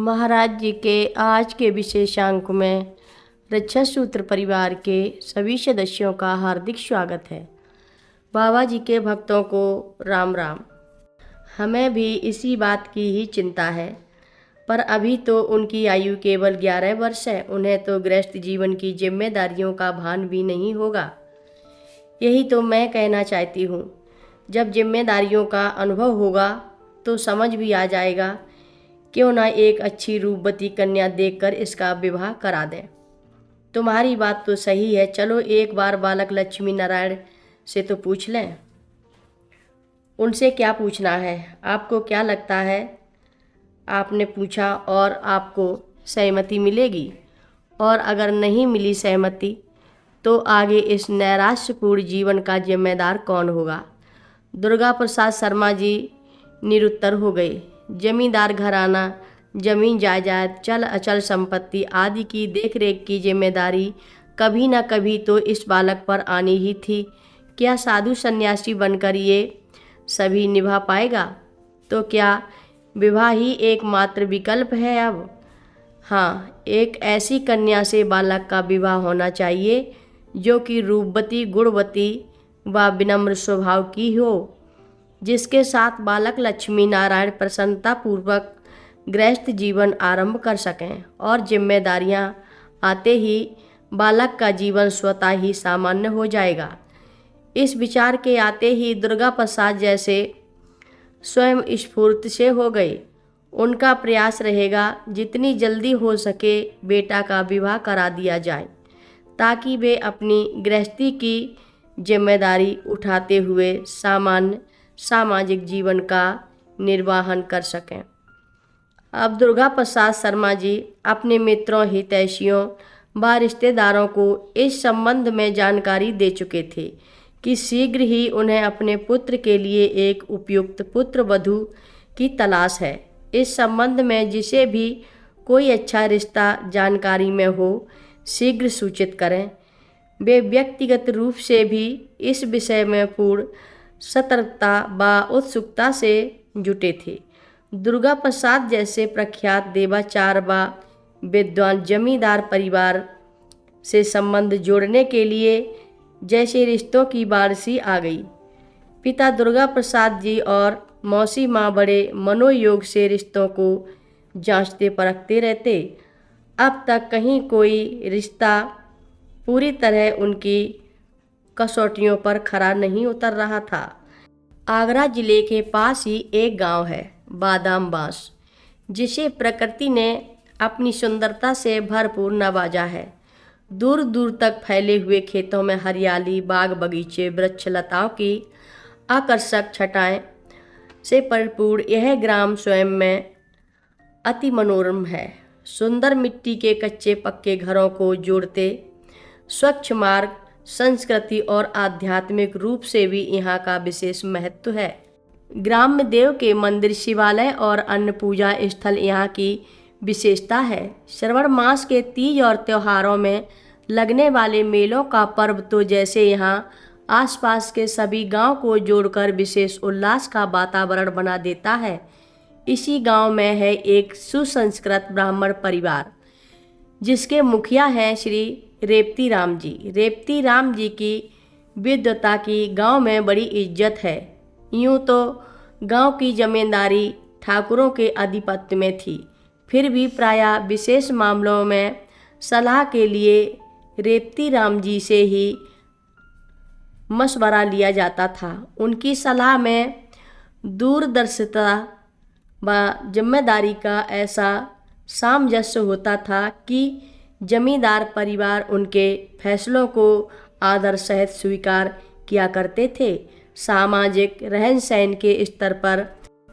महाराज जी के आज के विशेषांक में रक्षा सूत्र परिवार के सभी सदस्यों का हार्दिक स्वागत है। बाबा जी के भक्तों को राम राम। हमें भी इसी बात की ही चिंता है, पर अभी तो उनकी आयु केवल 11 वर्ष है। उन्हें तो गृहस्थ जीवन की जिम्मेदारियों का भान भी नहीं होगा। यही तो मैं कहना चाहती हूँ। जब जिम्मेदारियों का अनुभव होगा तो समझ भी आ जाएगा। क्यों ना एक अच्छी रूपवती कन्या देखकर इसका विवाह करा दें। तुम्हारी बात तो सही है। चलो एक बार बालक लक्ष्मी नारायण से तो पूछ लें। उनसे क्या पूछना है? आपको क्या लगता है? आपने पूछा और आपको सहमति मिलेगी, और अगर नहीं मिली सहमति तो आगे इस नैराश्यपूर्ण जीवन का जिम्मेदार कौन होगा? दुर्गा प्रसाद शर्मा जी निरुत्तर हो गए। जमींदार घराना, जमीन जायदाद, चल अचल संपत्ति आदि की देखरेख की जिम्मेदारी कभी न कभी तो इस बालक पर आनी ही थी। क्या साधु सन्यासी बनकर ये सभी निभा पाएगा? तो क्या विवाह ही एकमात्र विकल्प है अब? हाँ, एक ऐसी कन्या से बालक का विवाह होना चाहिए जो कि रूपवती, गुणवती व विनम्र स्वभाव की हो, जिसके साथ बालक लक्ष्मी नारायण प्रसन्नतापूर्वक गृहस्थ जीवन आरंभ कर सकें, और जिम्मेदारियां आते ही बालक का जीवन स्वतः ही सामान्य हो जाएगा। इस विचार के आते ही दुर्गा प्रसाद जैसे स्वयं स्फूर्त से हो गए। उनका प्रयास रहेगा जितनी जल्दी हो सके बेटा का विवाह करा दिया जाए, ताकि वे अपनी गृहस्थी की जिम्मेदारी उठाते हुए सामान्य सामाजिक जीवन का निर्वाहन कर सकें। अब दुर्गा प्रसाद शर्मा जी अपने मित्रों, हितैषियों व रिश्तेदारों को इस संबंध में जानकारी दे चुके थे कि शीघ्र ही उन्हें अपने पुत्र के लिए एक उपयुक्त पुत्र वधू की तलाश है। इस संबंध में जिसे भी कोई अच्छा रिश्ता जानकारी में हो, शीघ्र सूचित करें। वे व्यक्तिगत रूप से भी इस विषय में पूर्ण सतर्कता व उत्सुकता से जुटे थे। दुर्गा प्रसाद जैसे प्रख्यात देवाचार व विद्वान जमींदार परिवार से संबंध जोड़ने के लिए जैसे रिश्तों की बारिशी आ गई। पिता दुर्गा प्रसाद जी और मौसी माँ बड़े मनोयोग से रिश्तों को जांचते परखते रहते। अब तक कहीं कोई रिश्ता पूरी तरह उनकी कसौटियों पर खरा नहीं उतर रहा था। आगरा जिले के पास ही एक गांव है, बादाम बांस, जिसे प्रकृति ने अपनी सुंदरता से भरपूर नवाजा है। दूर दूर तक फैले हुए खेतों में हरियाली, बाग बगीचे, वृक्षलताओं की आकर्षक छटाएं से भरपूर यह ग्राम स्वयं में अति मनोरम है। सुंदर मिट्टी के कच्चे पक्के घरों को जोड़ते स्वच्छ मार्ग, संस्कृति और आध्यात्मिक रूप से भी यहाँ का विशेष महत्व है। ग्राम में देव के मंदिर, शिवालय और अन्य पूजा स्थल यहाँ की विशेषता है। श्रावण मास के तीज और त्योहारों में लगने वाले मेलों का पर्व तो जैसे यहाँ आसपास के सभी गांव को जोड़कर विशेष उल्लास का वातावरण बना देता है। इसी गांव में है एक सुसंस्कृत ब्राह्मण परिवार, जिसके मुखिया हैं श्री रेवती राम जी। रेवती राम जी की विद्वता की गांव में बड़ी इज्जत है। यूँ तो गांव की जमींदारी ठाकुरों के आधिपत्य में थी, फिर भी प्रायः विशेष मामलों में सलाह के लिए रेवती राम जी से ही मशवरा लिया जाता था। उनकी सलाह में दूरदर्शिता व जिम्मेदारी का ऐसा सामंजस्य होता था कि जमींदार परिवार उनके फैसलों को आदर सहित स्वीकार किया करते थे। सामाजिक रहन सहन के स्तर पर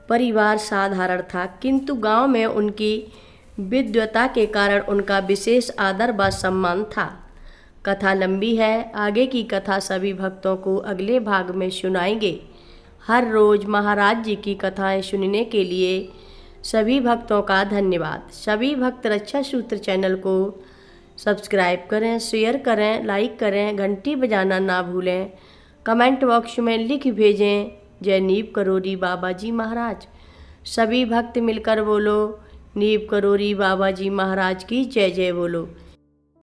परिवार साधारण था, किंतु गांव में उनकी विद्वता के कारण उनका विशेष आदर व सम्मान था। कथा लंबी है, आगे की कथा सभी भक्तों को अगले भाग में सुनाएंगे। हर रोज़ महाराज जी की कथाएं सुनने के लिए सभी भक्तों का धन्यवाद। सभी भक्त रक्षा सूत्र चैनल को सब्सक्राइब करें, शेयर करें, लाइक करें, घंटी बजाना ना भूलें। कमेंट बॉक्स में लिख भेजें, जय नीव करोड़ी बाबा जी महाराज। सभी भक्त मिलकर बोलो नीव करोरी बाबा जी महाराज की जय जय बोलो।